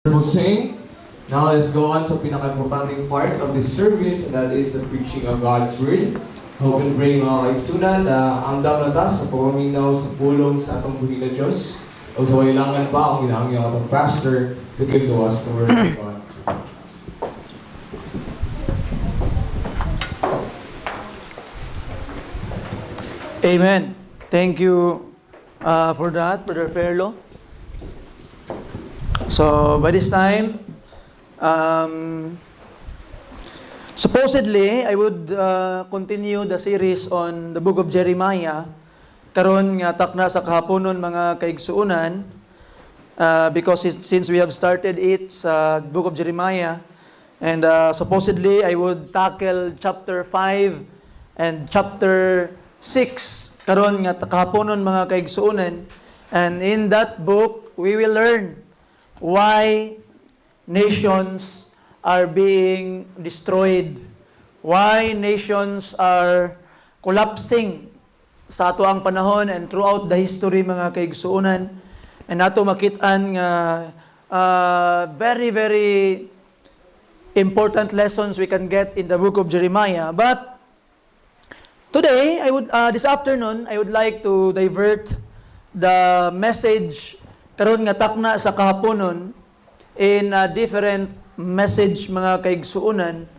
We'll sing. Now let's go on sa pinaka-importanting part of this service, and that is the preaching of God's Word. Hope and pray mga kaigsunan na andam na ta sa pagpaminaw sa pulong sa atong buhi na Diyos. O sa wailangan pa ang hinahangyo atong pastor to give to us the Word of God. Amen. Thank you for that, Brother Fairlo. So, by this time, supposedly, I would continue the series on the book of Jeremiah. Karon nga takna sa kahaponon mga kaigsuunan, because since we have started it sa book of Jeremiah, and supposedly, I would tackle chapter 5 and chapter 6 karon nga kahaponon mga kaigsuunan. And in that book, we will learn why nations are being destroyed, why nations are collapsing sa ato ang panahon and throughout the history mga kaigsuunan. And ato makitaan nga very, very important lessons we can get in the book of Jeremiah. But today, this afternoon, I would like to divert the message karon nga takna sa kahaponon in a different message mga kaigsuunan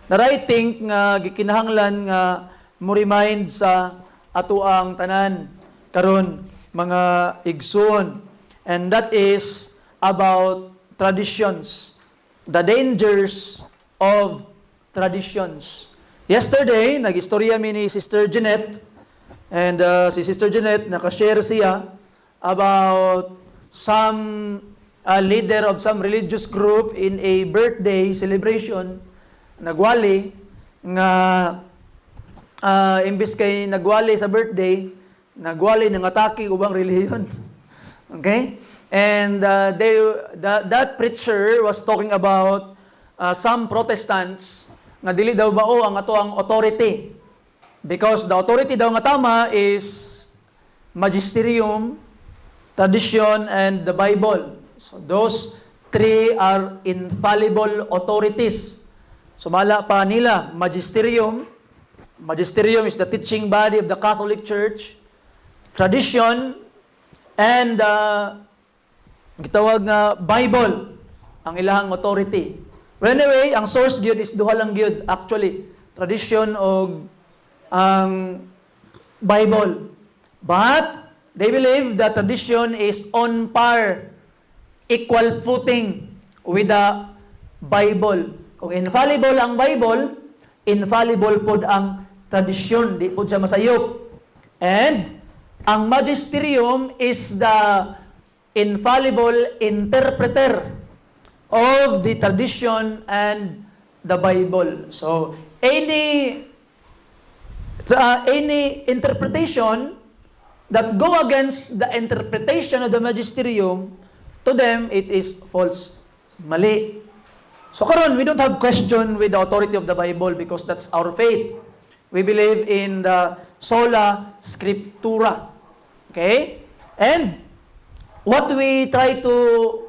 that I think nga gikinahanglan nga mo remind sa ato ang tanan karon mga igsoon, and that is about traditions, the dangers of traditions. Yesterday, nag-istorya mi ni Sister Jeanette, and si Sister Jeanette, nakashare siya about some leader of some religious group in a birthday celebration, nagwali, nga imbis kay nagwali sa birthday, nagwali ng atake ubang relihiyon. Okay? And that preacher was talking about some Protestants nga dili daw bao ang ato ang authority, because the authority daw nga tama is magisterium, tradition, and the Bible. So those three are infallible authorities. So mala pa nila magisterium. Magisterium is the teaching body of the Catholic Church. Tradition and gitawag nga Bible ang ilahang authority. Well, anyway, ang source gyud is duha lang gyud actually, tradition o ang Bible. But they believe that tradition is on par, equal footing with the Bible. Kung infallible ang Bible, infallible pod ang tradisyon, di pod siya masayop. And ang magisterium is the infallible interpreter of the tradition and the Bible. So any interpretation that go against the interpretation of the magisterium, to them, it is false. Mali. So karon, we don't have question with the authority of the Bible because that's our faith. We believe in the sola scriptura. Okay? And what we try to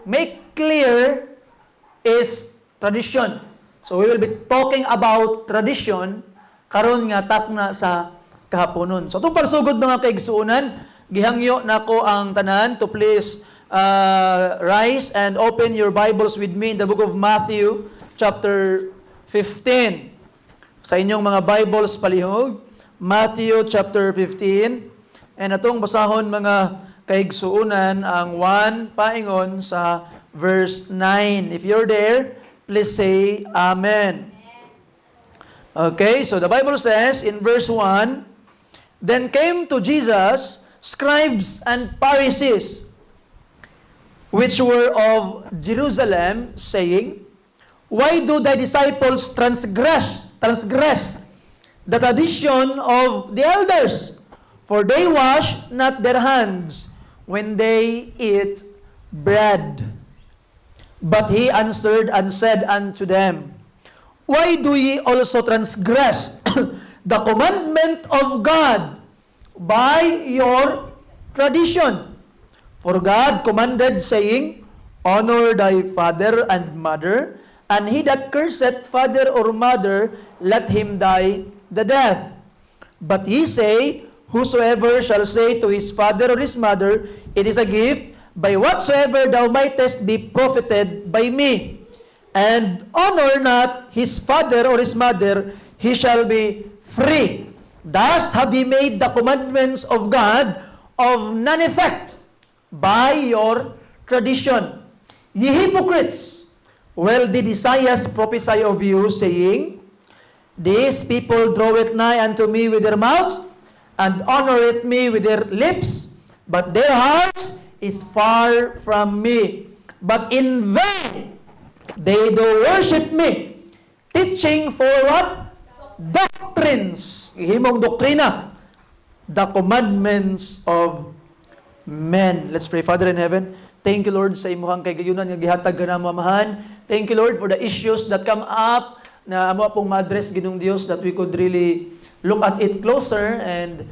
make clear is tradition. So we will be talking about tradition karon nga takna sa kahaponon. So itong pagsugod mga kaigsuunan, gihangyo nako ang tanan to please rise and open your Bibles with me in the book of Matthew chapter 15. Sa inyong mga Bibles palihog, Matthew chapter 15. And atong basahon mga kaigsuunan ang 1 paingon sa verse 9. If you're there, please say Amen. Okay, so the Bible says in verse 1, "Then came to Jesus scribes and Pharisees, which were of Jerusalem, saying, Why do thy disciples transgress the tradition of the elders? For they wash not their hands when they eat bread. But he answered and said unto them, Why do ye also transgress the commandment of God by your tradition? For God commanded, saying, Honor thy father and mother, and he that curseth father or mother, let him die the death. But ye say, whosoever shall say to his father or his mother, it is a gift, by whatsoever thou mightest be profited by me. And honor not his father or his mother, he shall be free. Thus have ye made the commandments of God of none effect by your tradition. Ye hypocrites, well did Isaiah prophesy of you, saying, these people draw it nigh unto me with their mouths, and honor it me with their lips, but their hearts is far from me. But in vain they do worship me, teaching for what? Doctrines. Ihimong doktrina. The commandments of men. Let's pray. Father in heaven, thank you, Lord, sa imuhang kaygayonan nga gihatag ka na mamahan. Thank you, Lord, for the issues that come up na amo pong ma-address Ginong Dios, that we could really look at it closer and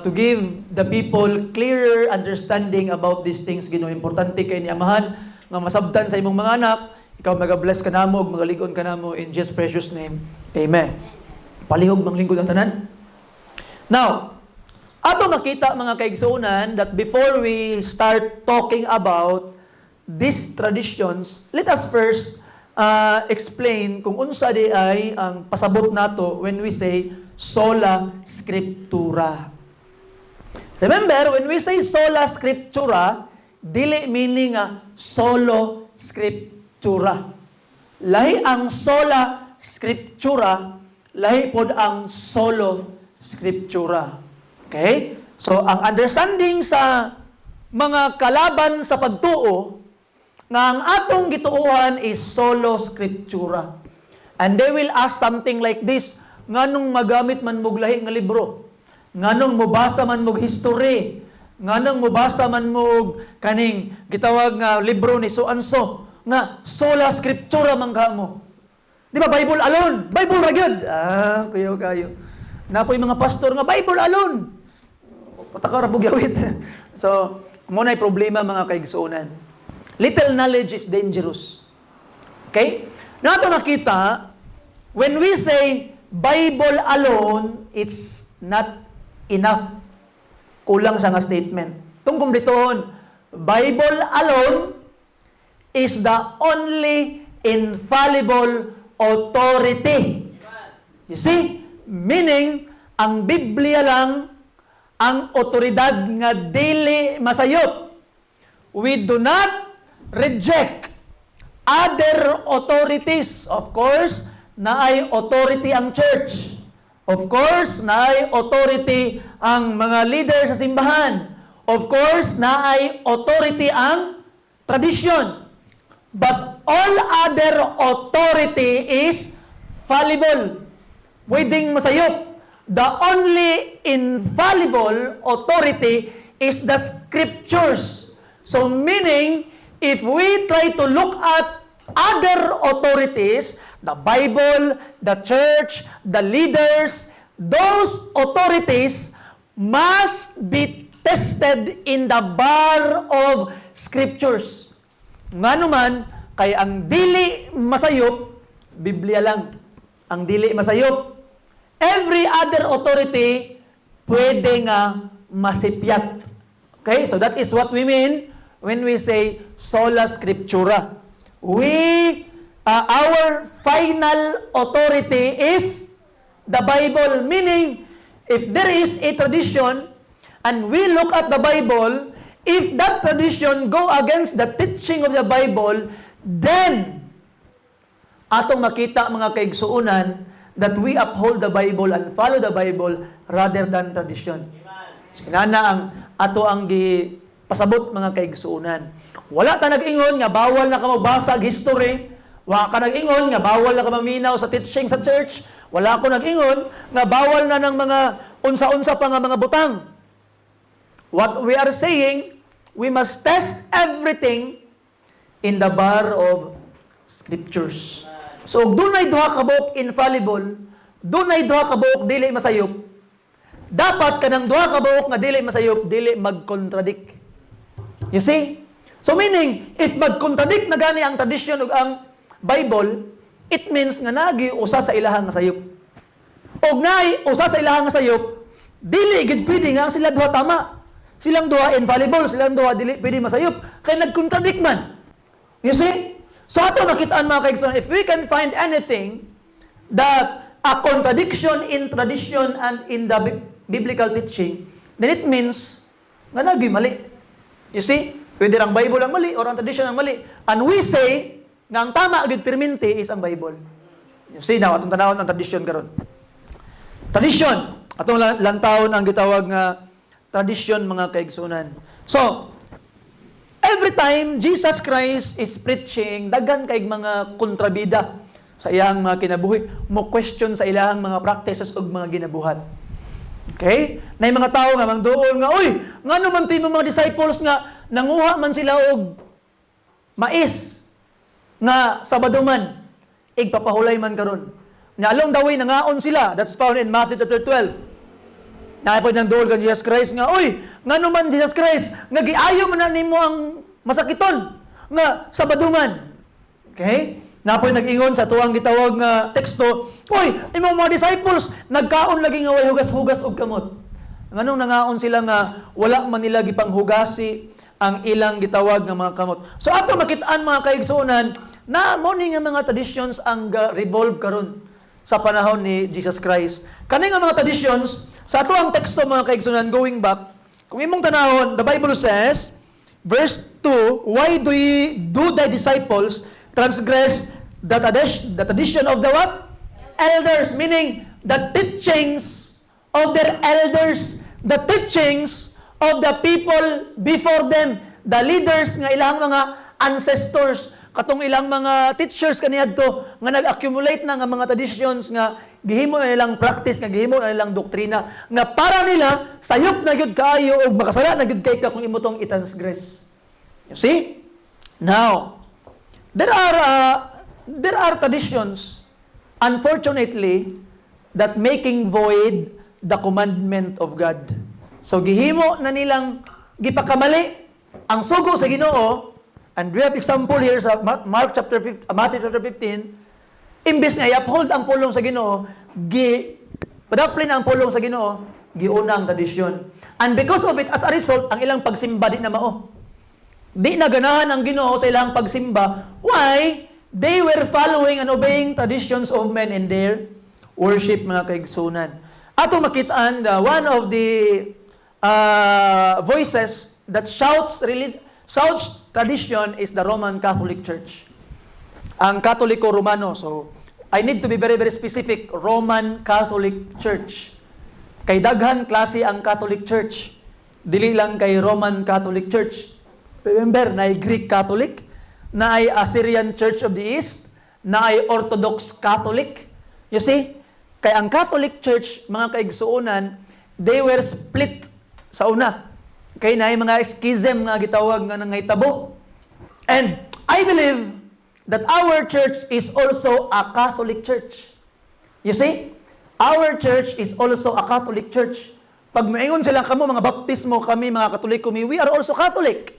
to give the people clearer understanding about these things. Ginoo, importante kay ni Amahan nga masabtan sa imong mga anak. Ikaw magabless ka namo ug magaligon ka namo in Jesus precious name. Amen. Palihog manglingkod ang tanan. Now, ato makita mga kaigsuonan that before we start talking about these traditions, let us first explain kung unsa di ay ang pasabot nato when we say sola scriptura. Remember, when we say sola scriptura, dili meaning solo scriptura. Lahi ang sola scriptura, lahi pod ang solo scriptura. Okay? So, ang understanding sa mga kalaban sa pagtuo, nga ang atong gituuhan is solo scriptura. And they will ask something like this, nganong magamit man mog lahi nga libro? Nganong mobasa man mog history? Nganong mobasa man mog kaning gitawag nga libro ni so-and-so nga sola scriptura man kamo? Di ba Bible alone? Bible ra gyud. Kayo. Napoy mga pastor nga Bible alone. Pataka ra bugyawit. So, mo nay problema mga kaigsuonan. Little knowledge is dangerous. Okay? Nato nakita, when we say Bible alone, it's not enough. Kulang siya nga statement. Tungkol ditoon, Bible alone is the only infallible authority. You see? Meaning, ang Biblia lang ang otoridad nga dili masayop. We do not reject other authorities. Of course, naay authority ang church. Of course, naay authority ang mga leader sa simbahan. Of course, naay authority ang tradition. But all other authority is fallible. Pwedeng masayop. The only infallible authority is the scriptures. So meaning, if we try to look at other authorities, the Bible, the church, the leaders, those authorities must be tested in the bar of scriptures. Nga naman, kay ang dili masayop, Biblia lang. Ang dili masayop. Every other authority, pwede nga masipyat. Okay, so that is what we mean when we say sola scriptura. Our final authority is the Bible. Meaning, if there is a tradition and we look at the Bible, if that tradition go against the teaching of the Bible, then atong makita mga kaigsuonan that we uphold the Bible and follow the Bible rather than tradition. Sinana ang ato ang pasabot mga kaigsuonan. Wala ta nag-ingon nga bawal na ka magbasa og history. Wala ka nag-ingon nga bawal na ka maminaw sa teaching sa church. Wala ko nag-ingon nga bawal na ng mga unsa-unsa pa nga mga butang. What we are saying, we must test everything in the bar of scriptures. So, dunay duha ka buok infallible, dunay duha ka buok dili masayop. Dapat kanang duha ka buok nga dili masayop, dili mag-contradict. You see? So meaning, if mag-contradict na gani ang tradisyon ug ang Bible, it means nga nagi usa sa ilahang nga sayop. Og naay usa sa ilahang nga sayop, dili gid pwede nga ang sila duha tama. Silang duha infallible, silang duha dili pwede masayop kay nag-contradict man. You see? So ato makitaan mga kaigsoon, if we can find anything that a contradiction in tradition and in the biblical teaching, then it means nga nagi mali. You see? Pwede ang Bible ang mali or ang tradition ang mali. And we say nga ang tama gid perminti is ang Bible. You see now atong tanawon ang tradition karon. Tradition, atong lantawon ang gitawag nga tradition mga kaigsunan. So, every time Jesus Christ is preaching, daghan kay mga kontrabida sa iyang mga kinabuhi, mo question sa ilang mga practices ug mga ginabuhat. Okay? Nay mga tao nga mangduol nga, uy, ngano man timo mga disciples nga nanguha man sila og mais nga Sabado man, igpapahulay man karon. Nya along the way nangaon sila. That's found in Matthew chapter 12. Naipod ng dool kang Jesus Christ nga, uy, ngano man Jesus Christ, nga giayo man na nimo ang masakiton nga Sabado man. Okay? Napoy nag-ingon sa tuwang gitawag nga teksto, uy, imong mga disciples nagkaon lagi nga way hugas-hugas og kamot. Nganong nangaon sila nga wala man nila gipanghugasi ang ilang gitawag nga mga kamot. So ato makit-an mga kaigsuonan na mo ni nga mga traditions ang revolve karon sa panahon ni Jesus Christ. Kani nga mga traditions sa ato ang teksto mga kaigsuonan going back, kung imong tanahon, the Bible says, verse 2, why do thy disciples transgress the tradition of the what? Elders, meaning the teachings of their elders, the teachings of the people before them, the leaders nga ilang mga ancestors, katong ilang mga teachers kaniadto nga nag-accumulate na nga mga traditions nga gihimo na nilang practice, nga gihimo na nilang doktrina nga para nila sayop na gyud kaayo og makasala na gyud kay ka kung imo tong i-transgress. You see? Now, there are traditions, unfortunately, that making void the commandment of God. So gihimo na nilang gipakamali ang sugo sa Ginoo, and we have example here sa Matthew chapter 15, imbes nga i-uphold ang pulong sa Ginoo, padaplin ang pulong sa Ginoo, giuna ang tradisyon. And because of it, as a result, ang ilang pagsimba di na mao. Di na ganahan ang Ginoo sa ilang pagsimba. Why? They were following and obeying traditions of men in their worship, mga kaigsunan. Ato makitaan, one of the voices that shouts tradition is the Roman Catholic Church. Ang Katoliko Romano. So, I need to be very, very specific. Roman Catholic Church. Kay daghan klase ang Catholic Church. Dili lang kay Roman Catholic Church. Remember, na Greek Catholic, na ay Assyrian Church of the East, na ay Orthodox Catholic. You see? Kay ang Catholic Church, mga kaigsuonan, they were split sa una. Kay na ay mga schism nga gitawag nga nangaytabo. And I believe that our church is also a Catholic church. You see? Our church is also a Catholic church. Pag maingon sila kamo, mga baptismo kami, mga Katoliko kami, we are also Catholic.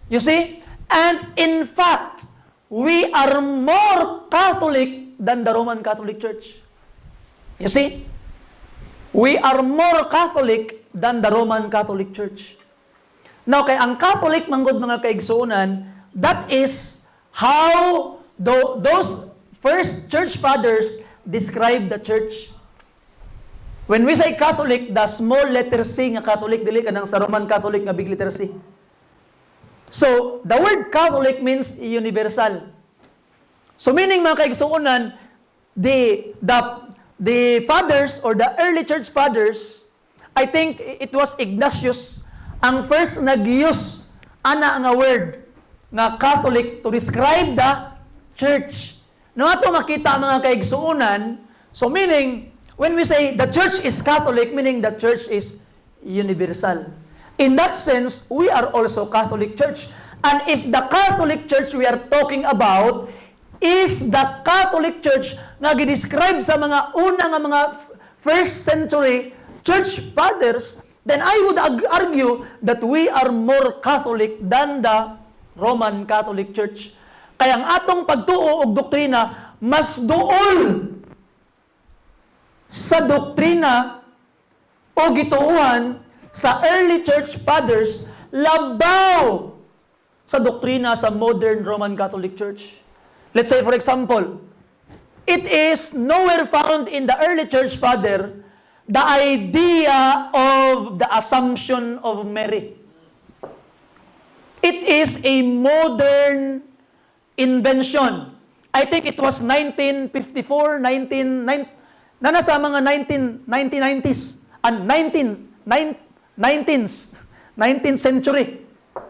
You see? And in fact, we are more Catholic than the Roman Catholic Church. You see? We are more Catholic than the Roman Catholic Church. Now, kay ang Catholic, manggod mga kaigsuonan, that is how those first church fathers describe the church. When we say Catholic, the small letter C nga Catholic, dili ka nang sa Roman Catholic nga big letter C. So, the word Catholic means universal. So, meaning mga kaigsuonan, the fathers or the early church fathers, I think it was Ignatius ang first nag-use ana nga word nga Catholic to describe the church. No ato makita mga kaigsuonan, so meaning when we say the church is Catholic, meaning the church is universal. In that sense, we are also Catholic Church. And if the Catholic Church we are talking about is the Catholic Church nga gidescribe sa mga una nga mga first century church fathers, then I would argue that we are more Catholic than the Roman Catholic Church. Kaya ang atong pagtuo og doktrina mas duol sa doktrina o gituuhan sa early church fathers labaw sa doktrina sa modern Roman Catholic Church. Let's say, for example, it is nowhere found in the early church father the idea of the Assumption of Mary. It is a modern invention. I think it was 1954, na nasa mga 1990s, and 19th century.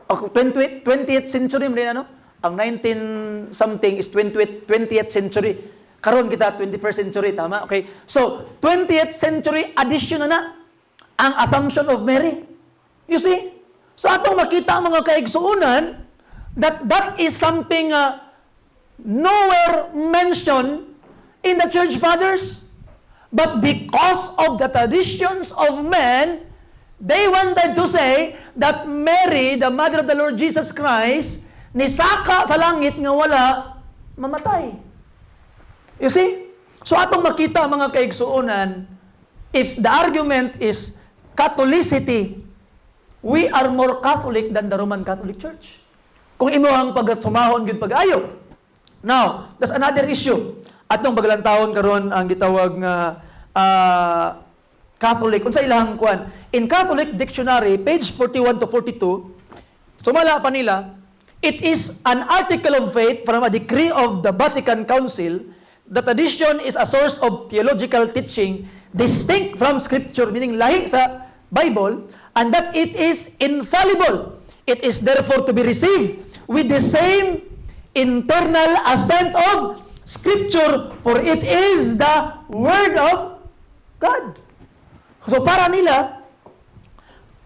O 20th century, ano? Ang 19 something is 20th century. Karon kita 21st century, tama? Okay. So, 20th century addition na ang Assumption of Mary. You see? So, atong makita ang mga kaigsuunan that is something nowhere mentioned in the church fathers. But because of the traditions of men, they wanted to say that Mary, the mother of the Lord Jesus Christ, nisaka sa langit nga wala mamatay. You see? So atong makita mga kaigsuonan, if the argument is Catholicity, we are more Catholic than the Roman Catholic Church. Kung imo ang pagsumahon gyud pag-ayo. Now, that's another issue. Atong paglantawon karon ang gitawag nga Catholic unsa ilang kuan. In Catholic Dictionary, page 41 to 42, sumala pa nila, it is an article of faith from a decree of the Vatican Council. The tradition is a source of theological teaching distinct from Scripture, meaning lahi sa Bible, and that it is infallible. It is therefore to be received with the same internal assent of Scripture, for it is the Word of God. So para nila,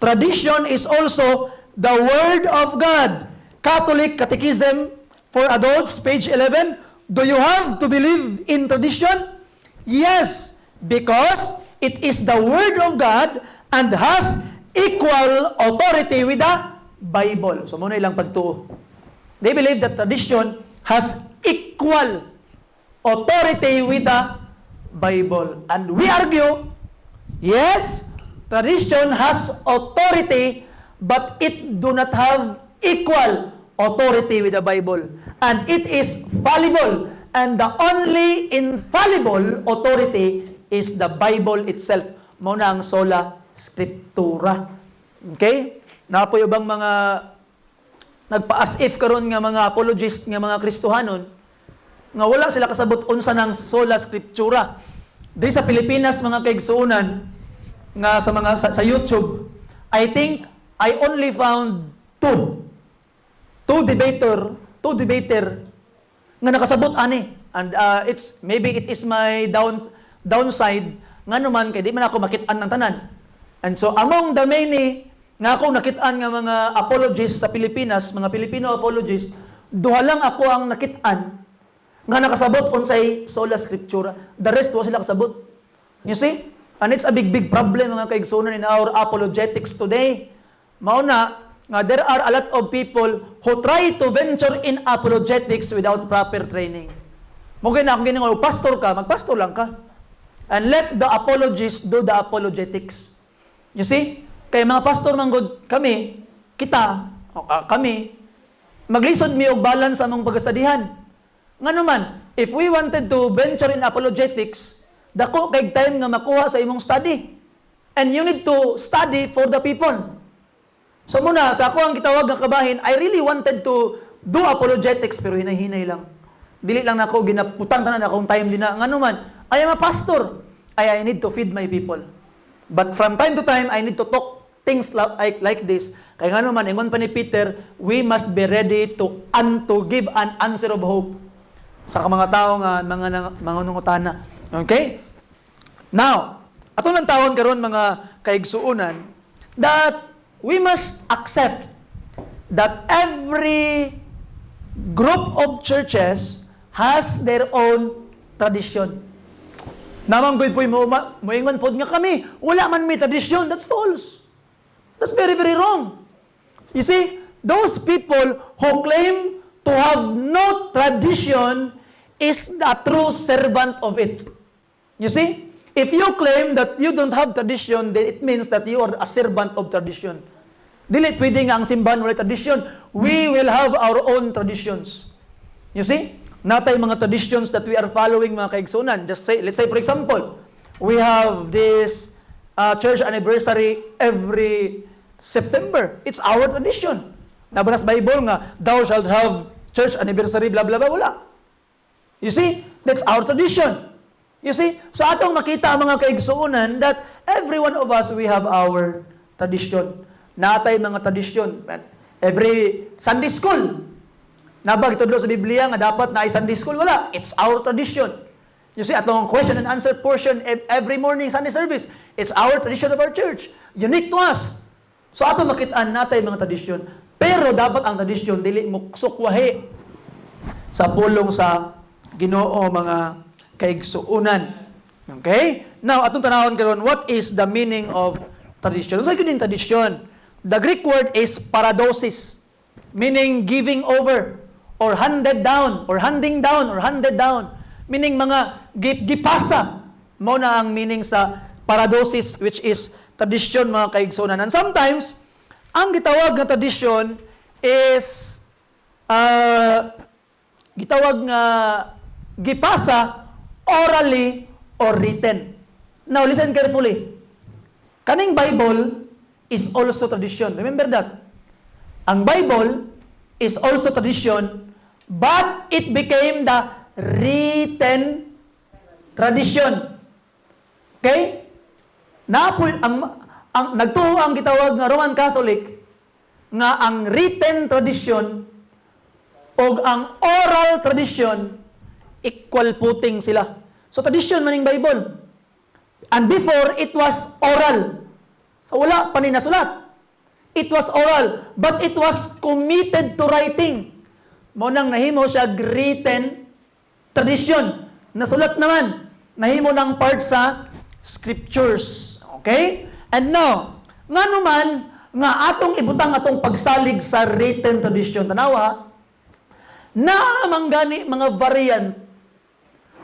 tradition is also the Word of God. Catholic Catechism for Adults, page 11, do you have to believe in tradition? Yes, because it is the Word of God and has equal authority with the Bible. So muna ilang pagtuo. They believe that tradition has equal authority with the Bible. And we argue, yes, tradition has authority, but it do not have equal authority with the Bible. And it is fallible. And the only infallible authority is the Bible itself. Muna ang sola scriptura. Okay? Napo yung bang mga nagpa-as if karon nga mga apologist nga mga Kristohanon nga wala sila kasabot unsa ng sola scriptura. Di sa Pilipinas mga kaigsuunan nga sa YouTube, I think I only found two debater nga nakasabot ani. And maybe it is my downside nga naman kay di man ako makit-an ng tanan. And so among the many nga ako nakit-an nga mga apologists sa Pilipinas, mga Filipino apologists, duha lang ako ang nakit-an nga nakasabot unsay sola scriptura. The rest wa sila kasabot. You see? And it's a big problem mga kaigsunan in our apologetics today. Mauna nga there are a lot of people who try to venture in apologetics without proper training. Mo gina kung ginoo pastor ka, magpastor lang ka. And let the apologists do the apologetics. You see? Kaya mga pastor manggod kami, kami maglisod mi og balance sa among pagastadihan. Nga naman, if we wanted to venture in apologetics, dako kay time nga makuha sa imong study. And you need to study for the people. So muna, sa ako ang gitawag nga kabahin, I really wanted to do apologetics, pero hinay-hinay lang. Dili lang na ako, ginaputan tanan akong time din na, nga naman, I am a pastor. I need to feed my people. But from time to time, I need to talk things like this. Kaya nga naman, ingon pa ni Peter, we must be ready to give an answer of hope sa mga tao nga mga nungutana. Okay? Now, ato lang tawon karon mga kaigsuunan that we must accept that every group of churches has their own tradition. Namang gud po'y moingon pod nga kami, wala man may tradition. That's false. That's very, very wrong. You see, those people who claim to have no tradition is the true servant of it. You see? If you claim that you don't have tradition, then it means that you are a servant of tradition. Dili pwede nga ang simbahan wala tradition. We will have our own traditions. You see? Natay mga traditions that we are following, mga kaigsunan. Just say, let's say for example, we have this church anniversary every September. It's our tradition. Nabanas Bible nga, thou shalt have church anniversary, blah, blah, blah, wala. You see? That's our tradition. You see? So atong makita mga kaigsuunan that every one of us, we have our tradition. Natay mga tradisyon. Every Sunday school, nabag itudlo sa Biblia nga dapat na Sunday school, wala. It's our tradition. You see, atong question and answer portion every morning Sunday service, it's our tradition of our church. Unique to us. So atong makitaan natay mga tradisyon. Pero dapat ang tradisyon dili mo sukwahi sa pulong sa Ginoo mga kaigsuunan. Okay? Now, atong tanawon karon, what is the meaning of tradition? Unsa gyud yung tradition? The Greek word is paradosis, meaning giving over or handed down or handing down or handed down, meaning mga gipasa. Mao na ang meaning sa paradosis, which is tradition mga kaigsuunan. And sometimes ang gitawag nga tradition is gitawag nga gipasa orally or written. Now listen carefully. Kaning Bible is also tradition. Remember that. Ang Bible is also tradition, but it became the written tradition. Okay? Ang nagtuo ang gitawag nga Roman Catholic nga ang written tradition o ang oral tradition equal footing sila. So tradition maning Bible. And before it was oral. So wala pa ni nasulat. It was oral, but it was committed to writing. Mo nang nahimo siya written tradition. Nasulat naman. Nahimo ng part sa scriptures. Okay? And now, nga naman, nga atong ibutang atong pagsalig sa written tradition. Tanawa, na manggani mga variant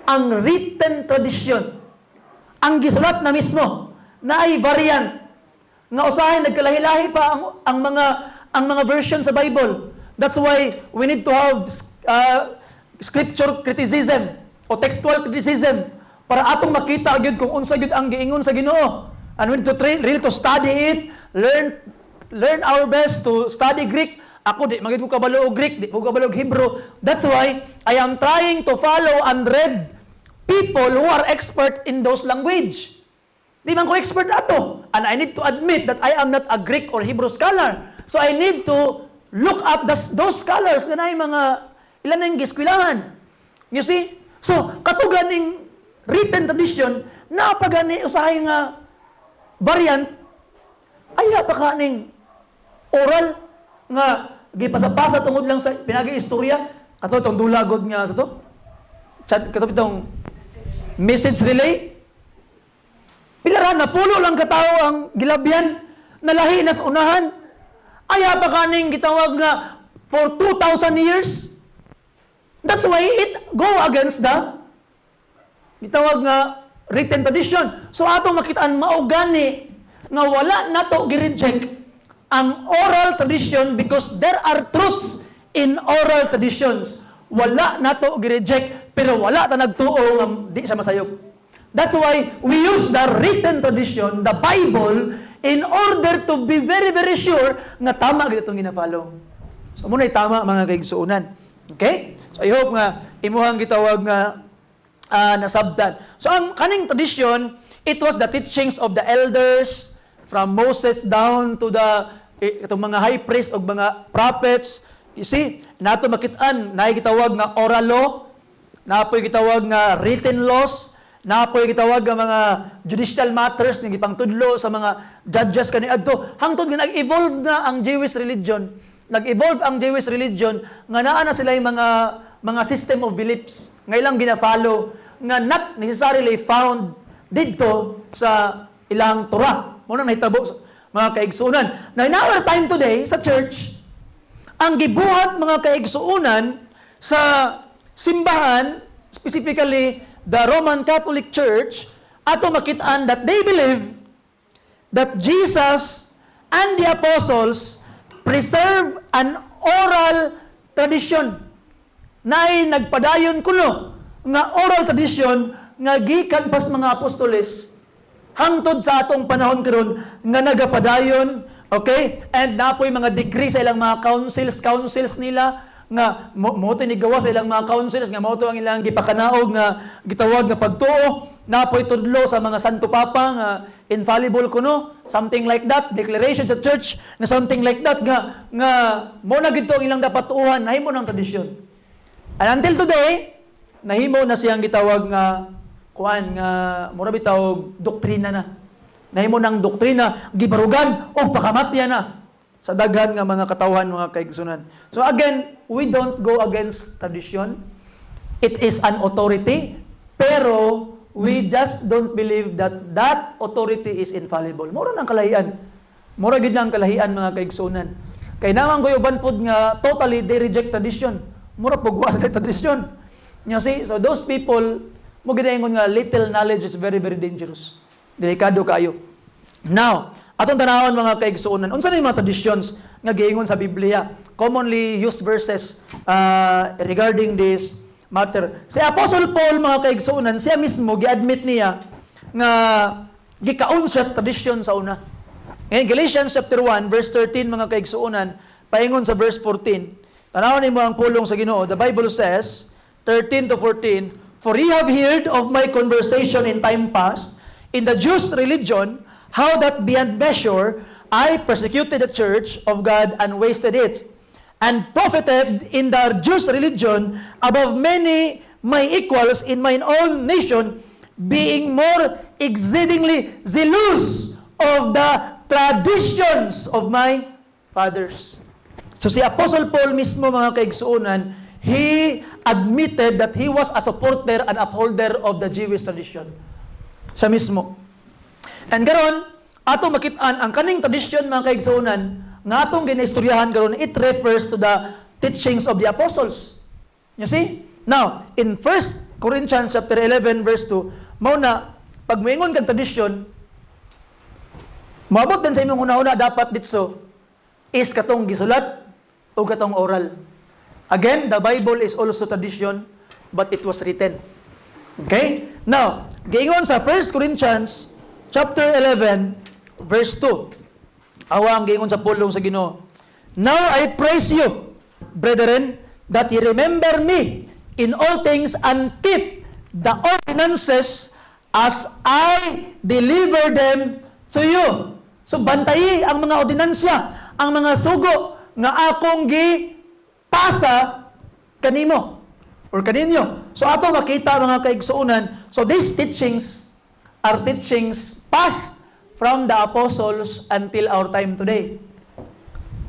ang written tradition. Ang gisulat na mismo, na ay variant. Nga usahay, nagkalahi-lahi pa ang mga version sa Bible. That's why we need to have scripture criticism o textual criticism para atong makita gyud kung unsa gyud ang giingon sa Ginoo. And we need to really to study it, learn our best to study Greek. Ako di magid ko kabalo og Greek, di ko kabalo og Hebrew. That's why I am trying to follow and read people who are expert in those language. Di man ko expert ato. And I need to admit that I am not a Greek or Hebrew scholar. So I need to look up those scholars na ay mga ilan na yung giskwilahan. You see? So, katuganing written tradition, napagani usahay nga variant, ay pa kaning oral nga gipasa-pasa tungod lang sa pinagi-istorya. Kato itong dulagod nga sa to. Kato itong message relay. Pilaran na pulo lang katao ang gilabyan na lahi nas unahan. Aya pa kaning gitawag nga for 2,000 years. That's why it go against the gitawag nga written tradition. So ato makitaan maugani nga wala nato gi-reject ang oral tradition because there are truths in oral traditions. Wala nato gi-reject pero wala ta nagtuo nga di siya masayop. That's why we use the written tradition, the Bible, in order to be very, very sure nga tama gid itong gina-follow. So muna tama mga kaigsuunan. Okay? So I hope nga imuhang gitawag nga nasabtan. So ang kaning tradition, it was the teachings of the elders from Moses down to the itong mga high priest o mga prophets. You see, nato makitaan, naay gitawag nga oral law, napoy gitawag nga written laws, napoy gitawag nga mga judicial matters nga gipangtudlo sa mga judges kaniadto. Hangtod nga nag-evolve na ang Jewish religion. Nag-evolve ang Jewish religion nga naa na sila yung mga system of beliefs nga ilang gina-follow nga not necessarily found dito sa ilang Torah. Muna nahitabo mga kaigsunan. Now in our time today sa church, ang gibuhat mga kaigsuunan sa simbahan, specifically the Roman Catholic Church, ato makitaan that they believe that Jesus and the apostles preserve an oral tradition na ay nagpadayon kuno nga oral tradition nga gikan pas mga apostoles hangtod sa atong panahon karon nga nagapadayon, okay? And napoy mga decree sa ilang mga councils nila nga mo tinigawa sa ilang mga councils nga mao to ang ilang gipakanaog nga gitawag nga pagtuo, napoy tudlo sa mga santo papa nga infallible kuno, something like that, declaration sa church nga something like that nga mo na gito ang ilang dapat tuuhan, nahimo ng tradisyon. And until today, nahimo na siyang gitawag nga kuan nga mura bitaw doktrina na. Nahimo ng doktrina gibarugan o pakamatya na sa daghan nga mga katawhan mga kaigsunan. So again, we don't go against tradition. It is an authority, pero we just don't believe that that authority is infallible. Mura nang kalahian. Mura gid nang kalahian mga kaigsunan. Kay naman goyoban pod nga totally they reject tradition. Mura pugwa sa tradition. You see, so those people mo ginaingon nga little knowledge is very very dangerous. Delikado kayo. Now, atong tanawon mga kaigsuonan, unsa na yung mga traditions nga giingon sa Biblia? Commonly used verses regarding this matter. Si Apostle Paul mga kaigsuonan, siya mismo gi-admit niya nga gikaon siya sa tradition sa una. Ngayon, Galatians chapter 1 verse 13 mga kaigsuonan, paingon sa verse 14. Tanawon nimo ang pulong sa Ginoo. The Bible says 13 to 14, "For ye have heard of my conversation in time past in the Jews' religion, how that beyond measure I persecuted the church of God and wasted it, and profited in the Jews' religion above many my equals in mine own nation, being more exceedingly zealous of the traditions of my fathers." So si Apostle Paul mismo mga kaigsuonan, he admitted that he was a supporter and upholder of the Jewish tradition. Siya mismo. And karon, ato makitaan ang kaning tradition mga kaigsuonan nga atong ginaistoryahan karon, it refers to the teachings of the apostles. You see? Now, in 1 Corinthians chapter 11 verse 2, mao na pag moingon kang tradition, moabot din sa imong una-una dapat ditso is katong gisulat o katong oral. Again, the Bible is also tradition, but it was written. Okay? Now, giingon sa 1 Corinthians chapter 11, verse 2. Awang giingon sa pulong sa Ginoo. "Now I praise you, brethren, that ye remember me in all things and keep the ordinances as I deliver them to you." So, bantayi ang mga ordinansya, ang mga sugo nga akong gipasa kanimo or kaninyo. So ato makita mga kaigsuonan, so these teachings are teachings passed from the apostles until our time today.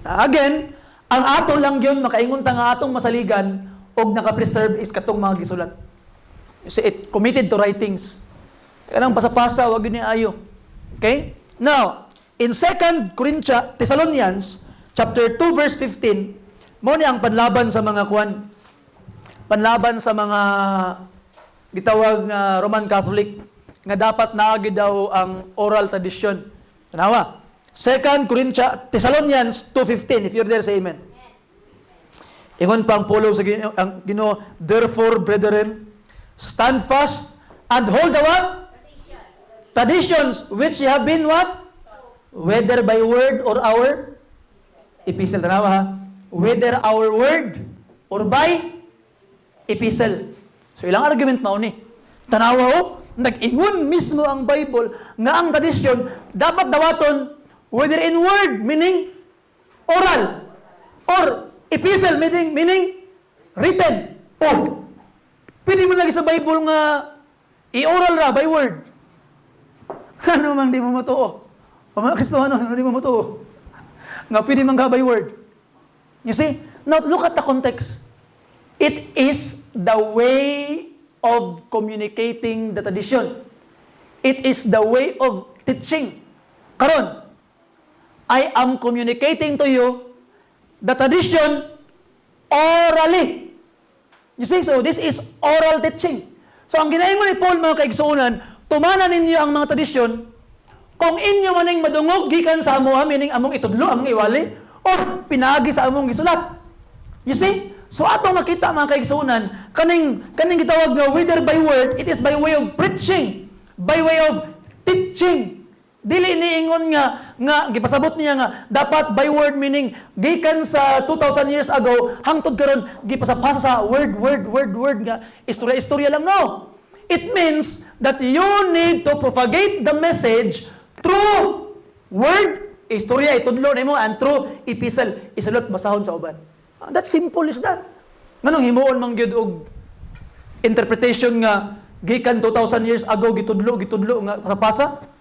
Again, ang ato lang yun makaingon ta nga atong masaligan og naka-preserve is katong mga gisulat. You see, it committed to writings. Kanang pasapasa wag yun ni ayo. Okay? Now, in 2 Corinthians, Thessalonians chapter 2 verse 15, mo ni ang panlaban sa mga kuan, panlaban sa mga gitawag nga Roman Catholic nga dapat naagi daw ang oral tradition. Tanawa. 2 Corinthians, Thessalonians 2:15, if you're there, say amen. Ingon pang pulong sa Ginoo, "Therefore, brethren, stand fast and hold the what? Traditions which have been what? Whether by word or our epistle." Tanawa ha? Whether our word or by epistle. So ilang argument mao ni? Tanawa ho, nag-ingon mismo ang Bible nga ang tradisyon dapat dawaton whether in word meaning oral or epistle meaning written. Oh, pwede mo lagi sa Bible nga i-oral ra by word. Ano mang di mo matuo? O mga Kristiyano, ano di mo matuo? Nga pwede man ka by word. You see? Now, look at the context. It is the way of communicating the tradition. It is the way of teaching. Karon, I am communicating to you the tradition orally. You see, so this is oral teaching. So ang ginaingon ni Paul, mga kaigsuunan, tumanan ninyo ang mga tradisyon, kung inyo maning madungog, gikan sa amuha, meaning among itudlo, among iwali, o pinagi sa among gisulat. You see? So atong nakita, mga kaigsuunan, kaning gitawag nga, whether by word, it is by way of preaching, by way of teaching. Dili niingon nga gipasabot niya nga dapat by word, meaning gikan sa 2,000 years ago hangtod karon gipasapasa sa word nga istorya lang. No, it means that you need to propagate the message through word, istorya itudlo nimo, and through epistle, isulot basahon sa uban. That simple is that. Nganong himuon man gyud og interpretation nga gikan 2,000 years ago gitudlo nga pasapasa?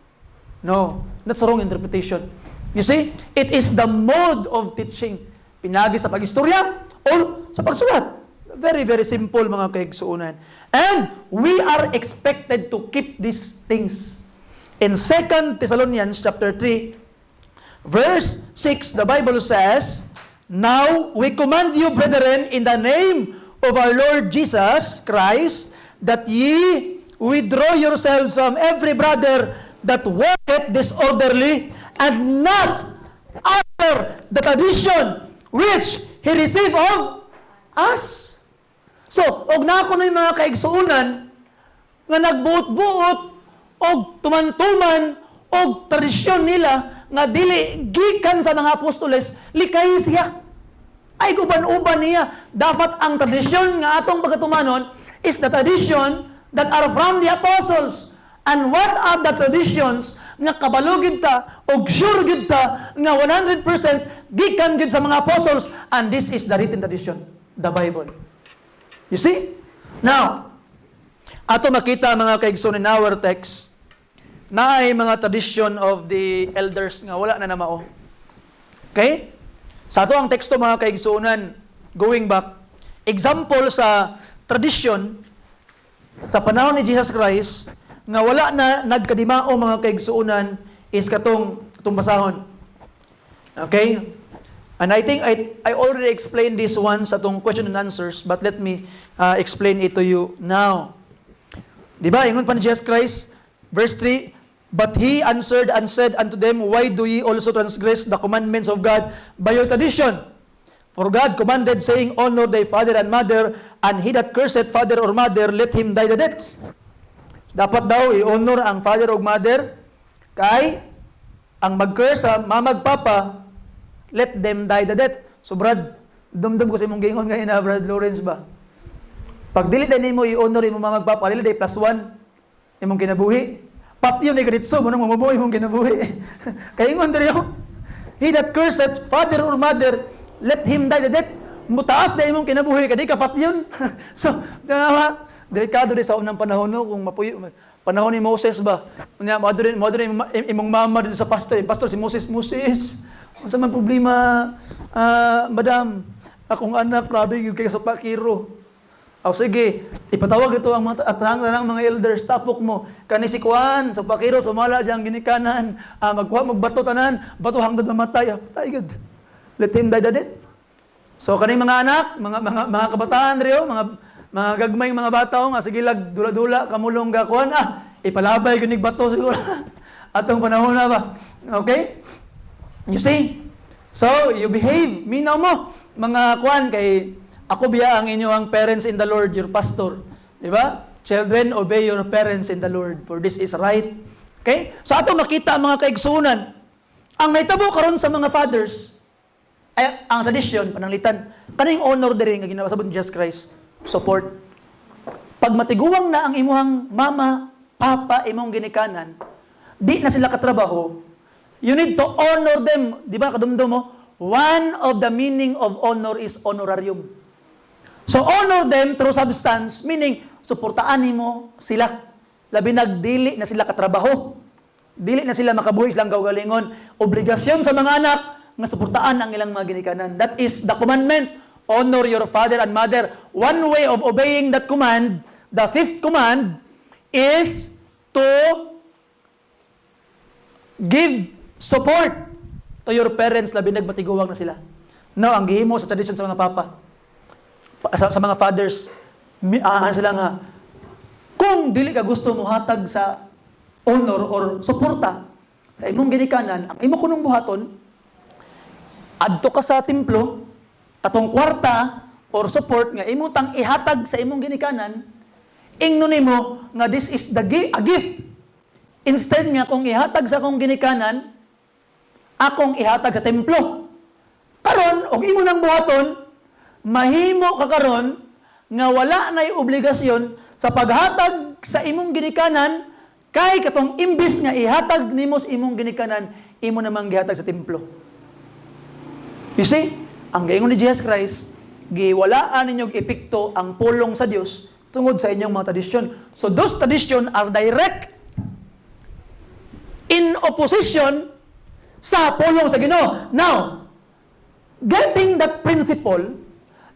No, that's a wrong interpretation. You see, it is the mode of teaching. Pinagi sa pag-istorya o sa pagsulat. Very, very simple, mga kaigsuunan. And we are expected to keep these things. In 2 Thessalonians chapter 3, verse 6, the Bible says, "Now we command you, brethren, in the name of our Lord Jesus Christ, that ye withdraw yourselves from every brother that walketh disorderly, and not after the tradition which he received of us." So, og na ako na yung mga kaigsuunan nga nagbuot-buot og tuman-tuman og tradisyon nila nga dili gikan sa mga apostoles, likay siya. Ay uban-uban niya. Dapat ang tradisyon nga atong pagatumanon is the tradition that are from the apostles. And what are the traditions nga kabalugid ta o sure gid ta nga 100% gikan gid sa mga apostles, and this is the written tradition, the Bible. You see? Now, ato makita, mga kaigsunan, in our text na ay mga tradition of the elders nga wala na namao. Okay? Sa ato ang teksto, mga kaigsunan, going back, example sa tradition sa panahon ni Jesus Christ nga wala na nagkadimao, mga kaigsuunan, is katong basahon. Okay? And I think I already explained this once sa atong question and answers, but let me explain it to you now. Diba? Ingon pa ni Jesus Christ, verse 3, "But he answered and said unto them, Why do ye also transgress the commandments of God by your tradition? For God commanded, saying, Honor thy father and mother, and he that curseth father or mother, let him die the death." Dapat daw i-honor ang father o mother, kay ang mag-curse sa mamag papa, let them die the death. So Brad, dumdum ko sa imong gingon ngayon na Brad Lawrence ba? Pag dili din mo i-honor imong mamag papa, dili day +1 imong kinabuhi. Papyo ni kaditso mo nang mamubuhi imong kinabuhi. Kay ingon diri ako, he that curseth father or mother, let him die the death. Mutaas na imong kinabuhi kadi ka papyon. So, delikado rin sa unang panahon, no? Kung panahon ni Moses ba? Maduro imong mama dito sa pastor. Pastor, si Moses. Ano man problema, madam? Akong anak, grabe yung kaya sa pakiro. O sige, ipatawag ito ang mga elders, tapok mo. Kani si Kuan, sa pakiro, sumala siyang ginikanan. Magbato tanan, bato hanggang mamatay. Patay good. Let him die the death. So, kaning mga anak, mga kabataan rin, mga gagmayng mga bata, nga sige lag dula-dula kamulong gakuan, ipalabay kunig bato siguro. Atong panahon na ba? Okay? You see? So, you behave. Minaw mo. Mga kuan, kay ako biya ang inyong parents in the Lord, your pastor. Di ba? Children, obey your parents in the Lord, for this is right. Okay? So, atong makita mga kaigsunan. Ang naitabo karon sa mga fathers, ay ang tradisyon, pananglitan, kaning honor diri nga ginapasabot ni Jesus Christ. Support. Pag matiguwang na ang imuhang mama, papa, imong ginikanan, di na sila katrabaho, you need to honor them. Di ba, kadumdum mo? One of the meaning of honor is honorarium. So, honor them through substance, meaning, suportaan mo sila. Labi nagdili na sila katrabaho. Dili na sila makabuhi silang kaugalingon. Obligasyon sa mga anak, nga suportaan ang ilang mga ginikanan. That is the commandment. Honor your father and mother. One way of obeying that command, the fifth command, is to give support to your parents, labi nagmatiguwang na sila. No, ang gihimo sa tradition sa mga papa, sa mga fathers, ano sila nga, kung dili ka gusto mo hatag sa honor or suporta sa imong ginikanan, ang imo kunong buhaton, adto ka sa templo, katong kwarta or support nga imong tang ihatag sa imong ginikanan, ingnon nimo nga this is a gift. Instead nga kung ihatag sa akong ginikanan, akong ihatag sa templo. Karon og imo nang buhaton, mahimo ka karon nga wala nay obligasyon sa paghatag sa imong ginikanan kay katong imbis nga ihatag nimo sa imong ginikanan, imo namang gihatag sa templo. You see, ang gaingon ni Jesus Christ, giwalaan ninyong epekto ang pulong sa Dios tungod sa inyong mga tradisyon. So those tradition are direct in opposition sa pulong sa Ginoo. Now, getting that principle,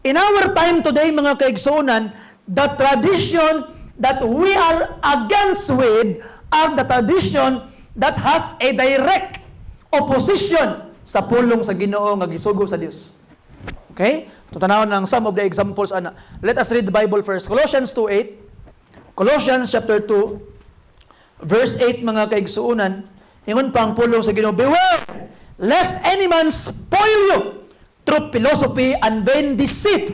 in our time today, mga kaigsuonan, the tradition that we are against with are the tradition that has a direct opposition sa pulong sa Ginoo nga gisugo sa Dios. Okay? Tutanawon ng some of the examples ana. Let us read the Bible first. Colossians 2:8. Colossians chapter 2 verse 8, mga kaigsuonan. Ingon pa ang pulong sa Ginoo, beware lest any man spoil you through philosophy and vain deceit,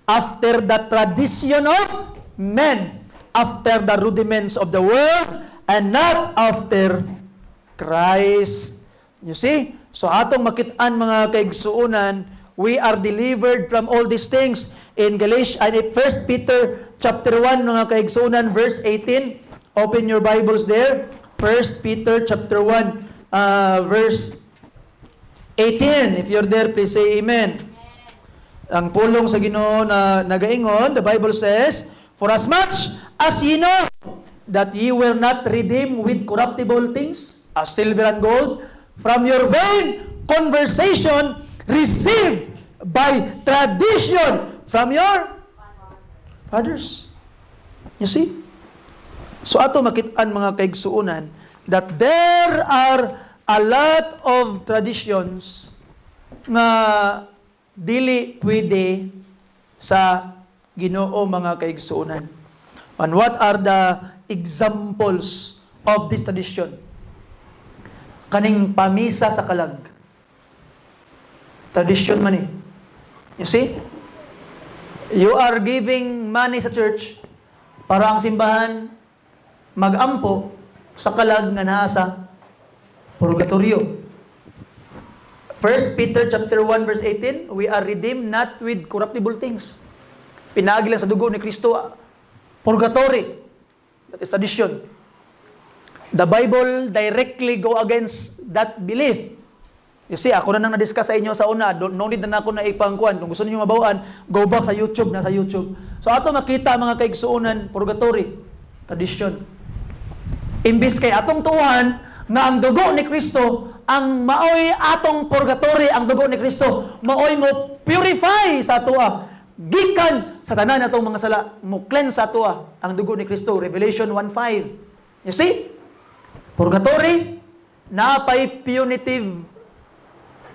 after the tradition of men, after the rudiments of the world, and not after Christ. You see? So atong makit-an, mga kaigsuonan, we are delivered from all these things. In Galatians, 1 Peter chapter 1, mga kaigsuonan, verse 18. Open your Bibles there. 1 Peter chapter 1, verse 18. If you're there, please say amen. Ang pulong sa Ginoo na nagaingon, the Bible says, for as much as ye know that ye were not redeemed with corruptible things, as silver and gold, from your vain conversation received by tradition from your fathers. You see? So ato makit-an, mga kaigsuonan, that there are a lot of traditions na dili pwede sa Ginoo, mga kaigsuonan. And what are the examples of this tradition? Kaning pamisa sa kalag. Tradition man eh. You see? You are giving money sa church para ang simbahan magampo sa kalag nga naa sa purgatorio. 1 Peter chapter 1 verse 18, we are redeemed not with corruptible things. Pinaagi lang sa dugo ni Kristo, purgatory. That is tradition. The Bible directly go against that belief. You see, ako na nang na-discuss sa inyo sa una, no need na ako na ipangkuan. Kung gusto niyo mabawaan, go back sa YouTube, nasa YouTube. So ato makita, mga kaigsuonan, purgatory, tradition. Imbis kay atong tuhan na ang dugo ni Kristo, ang maoy atong purgatory, ang dugo ni Kristo, maoy mo purify sa atua. Gikan sa tanan atong mga sala, mo cleanse sa atua ang dugo ni Kristo. Revelation 1:5. You see? Purgatory, napay punitive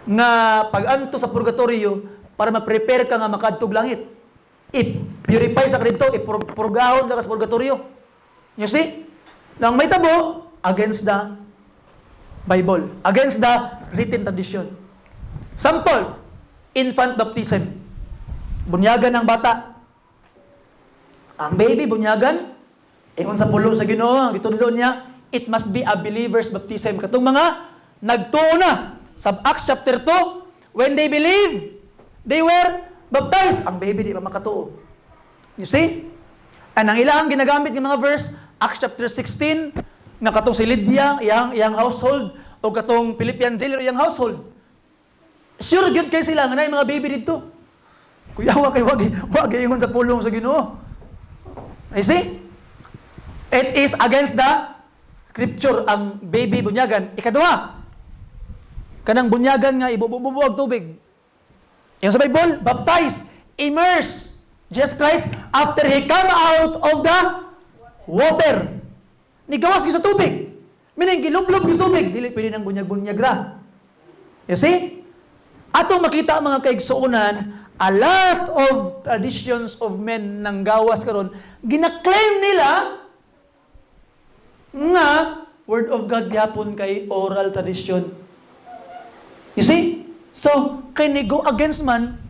nga pag-anto sa purgatorio para ma-prepare ka nga makadtog langit. I-purify sa kadto, ipurgahon ka sa purgatorio. You see? Nang may tabo, against the Bible, against the written tradition. Sample, infant baptism. Bunyagan ng bata. Ang baby, bunyagan. Ingon sa pulong sa Ginoo, ang itudlo niya, it must be a believer's baptism. Katong mga nagtuo na sa Acts chapter 2, when they believed, they were baptized. Ang baby di pa makatuo. You see? And ang ilang ginagamit ng mga verse, Acts chapter 16, nga katong si Lydia, iyang household, o katong Philippian jailer, iyang household. Sure, good kayo sila, nga na yung mga baby dito. Kuya, wag ingon sa pulong sa Ginoo. You see? It is against the scripture, ang baby bunyagan. Ikaduha, kanang bunyagan nga, ibububuag tubig. Yung sa Bible, baptize, immerse, Jesus Christ, after He come out of the water. Nigawas sa tubig. Meaning, gilublob sa tubig. Dili pwede ng bunyag-bunyag ra. You see? atong makita mga kaigsuunan, a lot of traditions of men nang gawas karon gina-claim nila nga Word of God gyapon kay oral tradition. You see? So, kay ni go against man,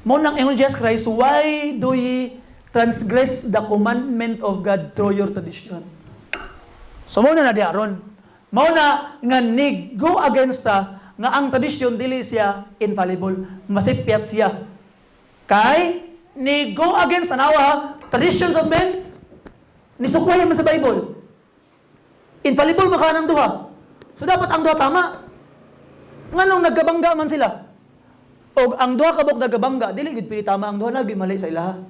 mo nang ingon Jesus Christ, why do ye transgress the commandment of God through your tradition? So, mo na diaron. Mo na nga ni go against ta, nga ang tradition dili siya infallible. Masipyat siya. Kay ni go against anawa traditions of men, ni sukway man sa Bible. Infallible maka ng duha. So dapat ang duha tama. Nganong nagkabangga man sila? O ang duha kabok nagkabangga, dili gid pili tama ang duha, lagi mali sa ilaha.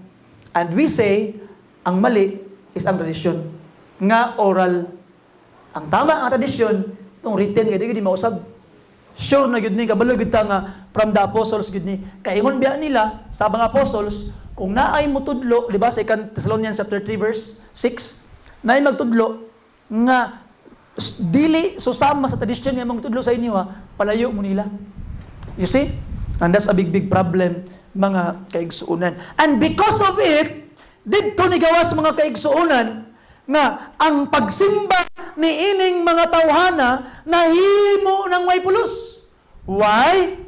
And we say, ang mali is ang tradisyon. Nga oral. Ang tama ang tradisyon, itong written, kaya di mausab. Sure na gid ni, kabalo gid ta nga from the apostles gid ni. Kaya ingon biya nila, sa mga apostles, kung naay mo tudlo, di ba, sa 2 Thessalonians chapter 3 verse 6, naay magtudlo, nga dili susama sa tradisyon nga magtudlo sa inyo ha, palayo mo nila. You see? And that's a big problem, mga kaigsuunan. And because of it, dito ni gawas mga kaigsuunan, nga ang pagsimba ni ining mga tawhana nahimo ng way pulos. Why?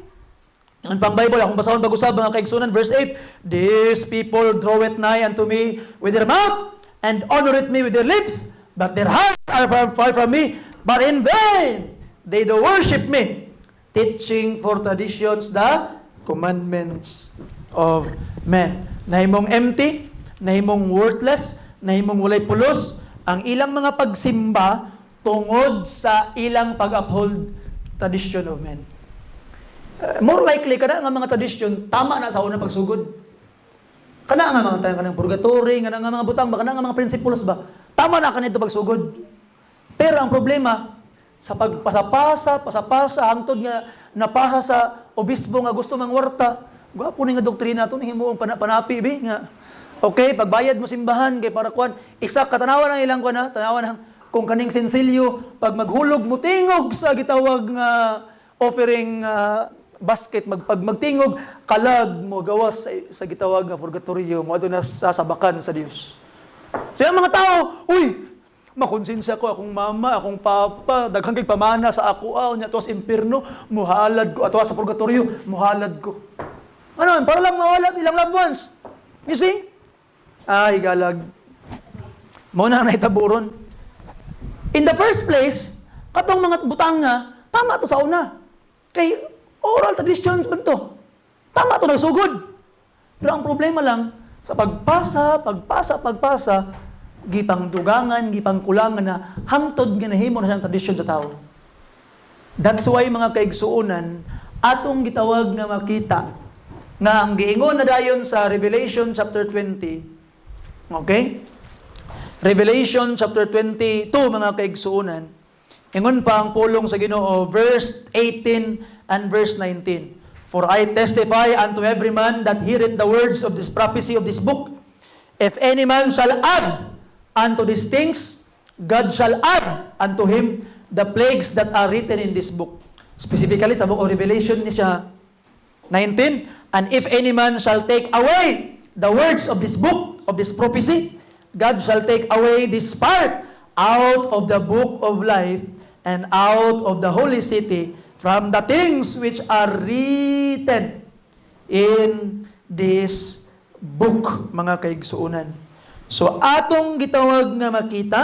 Ang pang Bible, akong basahon pag-usab mga kaigsuunan, verse 8, these people draw it nigh unto me with their mouth, and honor it me with their lips, but their hearts are far from me, but in vain they do worship me, teaching for traditions the commandments of men. Nahimong empty, nahimong worthless, nahimong walay pulos, ang ilang mga pagsimba tungod sa ilang pag-uphold tradition of men. More likely, kada nga mga tradisyon, tama na sa unang pagsugod. Kana nga mga tayo, kanang purgatory, kana nga mga butang, kana nga mga principles ba? Tama na kanito pagsugod. Pero ang problema, sa pasapasa, hangtod nga napaha sa obispo nga gusto mangwarta, gwapo ni nga doktrina ito, himuong panapi, bi, nga. Okay, pagbayad mo simbahan, kay para kuan, isa katanawan ang ilang kuan ha, tanawan ang kung kaning sensilyo, pag maghulog mo tingog sa gitawag nga offering basket, pag magtingog, kalag mo gawas sa gitawag nga purgatorio, mo na sasabakan sa Dios. So yung mga tao, uy, makonsensya ko, akong mama, akong papa, daghang kay pamana sa ako, nya to sa impierno, muhalad ko, ato sa purgatorio, muhalad ko. Ano, para lang mawala ilang loved ones. You see? Ay, galag. Muna na itaburon. In the first place, katong mga butang nga, tama to sa una. Kay oral traditions man to. Tama to nagsugod. Pero ang problema lang, sa pagpasa, gipang dugangan, gipang kulangan na hangtod nga nahimo na siyang tradisyon sa tao. That's why mga kaigsuunan, atong gitawag nga makita nga ang giingon na dayon sa Revelation chapter 20. Okay? Revelation chapter 22 mga kaigsuunan. Ingon pa ang pulong sa Ginoo, verse 18 and verse 19. For I testify unto every man that heareth the words of this prophecy of this book, if any man shall add unto these things, God shall add unto him the plagues that are written in this book. Specifically sa book of Revelation ni siya 19, and if any man shall take away the words of this book, of this prophecy, God shall take away this part out of the book of life and out of the holy city from the things which are written in this book, mga kaigsuunan. So, atong gitawag nga makita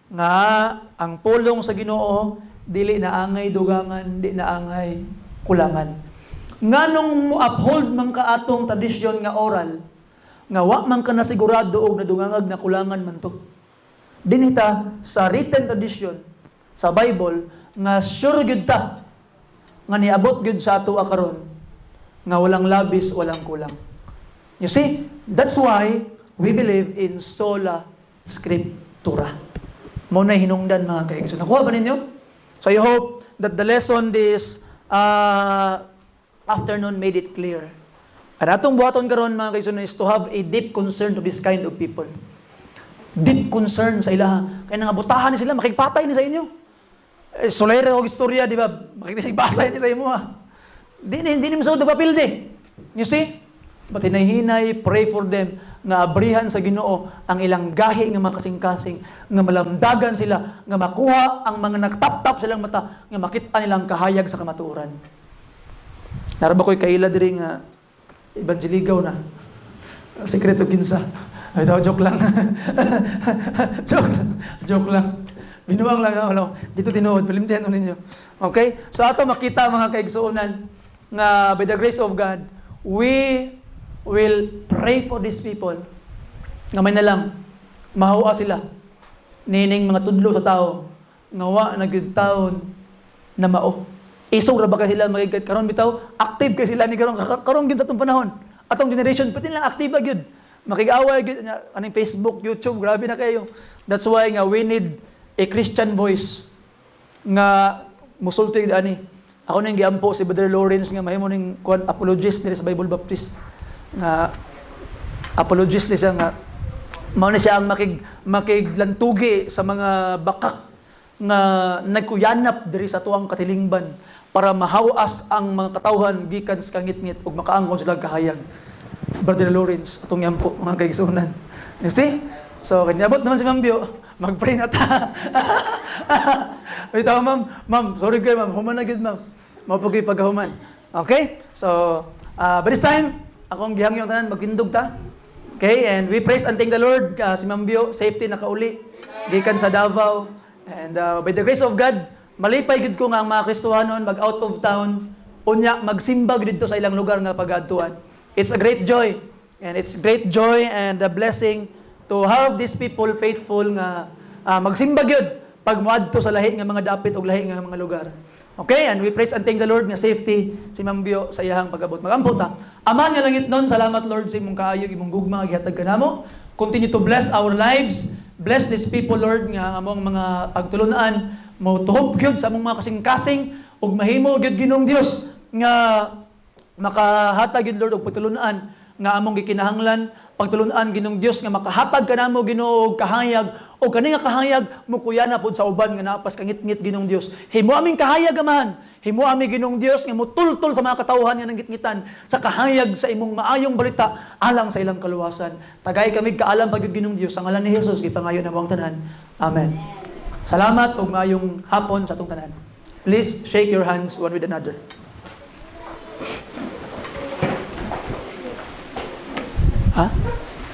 nga ang pulong sa Ginoo dili na angay dugangan, di na angay kulangan. Nganong mo uphold man ka atong tradisyon nga oral, nga wa man ka na sigurado og nadungangag na kulangan man to. Dinita sa written tradition sa Bible nga sure gyud ta nga niabot gyud sa ato karon nga walang labis, walang kulang. You see, that's why we believe in sola scriptura. Mo na hinungdan mga kaigsoon. Nakuha ba ninyo? So I hope that the lesson this afternoon made it clear. At atong buhaton karon mga kaigsoon is to have a deep concern to this kind of people. Deep concern sa ilaha. Kaya nangabutahan ni sila, makikpatay ni sa inyo. Solera o istorya, di ba? Makikibasa ni sa imo ha. Di mo sa papilde. You see? But hinahinay, pray for them, nga abrihan sa Ginoo ang ilang gahi nga makasing-kasing, nga malamdagan sila, nga makuha ang mga nagtap-tap silang mata, nga makita nilang kahayag sa kamatuoran. Naraba ko'y kaila diri nga evangelisgaw na. Sekreto kinsa. Ay, joke lang. joke lang. Binuang lang ako. Dito tinuod, palimtihan ninyo. Okay? So ato makita mga kaigsuonan nga by the grace of God, we will pray for these people. Nga may na lang, mahawa sila. Nining mga tudlo sa tao, ngawa na gyud taon na mao. Isog ra ba ka sila magigit karon bitaw? Active kay sila ni karon gyud sa atong panahon. Atong generation pati lang active gyud. Makig-away gyud aning Facebook, YouTube, grabe na kayo. That's why nga we need a Christian voice nga musulti ani. Ako nang giampo si Brother Lawrence nga mahimo ning apologist diri sa Bible Baptist nga apologist ni siya nga mao na siya ang makiglantugi sa mga bakak nga nagkuyanap diri sa tuang katilingban para mahawas ang mga katawhan gikan sa kangit-ngit ug makaangkon sila kahayag. Brother Lawrence atong yampo mga kaigsuonan. You see? So kanyabot naman si Ma'am Bio, mag-pray na ta. Bitaw ma'am, sorry kayo ma'am, human na gid ma'am. Mao pagay paghuman. Okay? So by this time akong gihangyo tanan magtindog ta. Okay, and we praise and thank the Lord. Si Ma'am Bio, safety nakauli. Gikan sa Davao. And by the grace of God, malipay gid ko nga ang mga Kristohanon mag out of town, unya magsimbag dito sa ilang lugar nga pag-adtuan. It's a great joy. And it's great joy and a blessing to have these people faithful nga magsimbag yun pag muadto sa lahi nga mga dapit o lahi nga mga lugar. Okay, and we praise and thank the Lord nga safety si Ma'am Bio sa iyang pag-abot. Magampo ta. Aman nga langit nun, salamat Lord sa imong kaayog, imong gugma, gihatag kanamo. Continue to bless our lives. Bless these people, Lord, nga among mga pagtulunan, mo tuhop gyud sa among mga kasing-kasing ug mahimo gyud Ginoong Dios nga makahatag gyud Lord og pagtulunan nga among gikinahanglan, pagtulunan Ginoong Dios nga makahatag kanamo Ginoo og kahayag o kani nga kahayag mo kuyana pod sa uban nga napas kangit-ngit Ginoong Dios. Himo aming kahayag amahan. Himo ami Ginoong Dios nga mutultol sa mga katawhan nga nanggitngitan sa kahayag sa imong maayong balita alang sa ilang kaluwasan. Tagay kami kaalam pagud Ginoong Dios sa ngalan ni Hesus gipangayo na ang tanan. Amen. Salamat ug maayong hapon sa atong tanan. Please shake your hands one with another. Ha?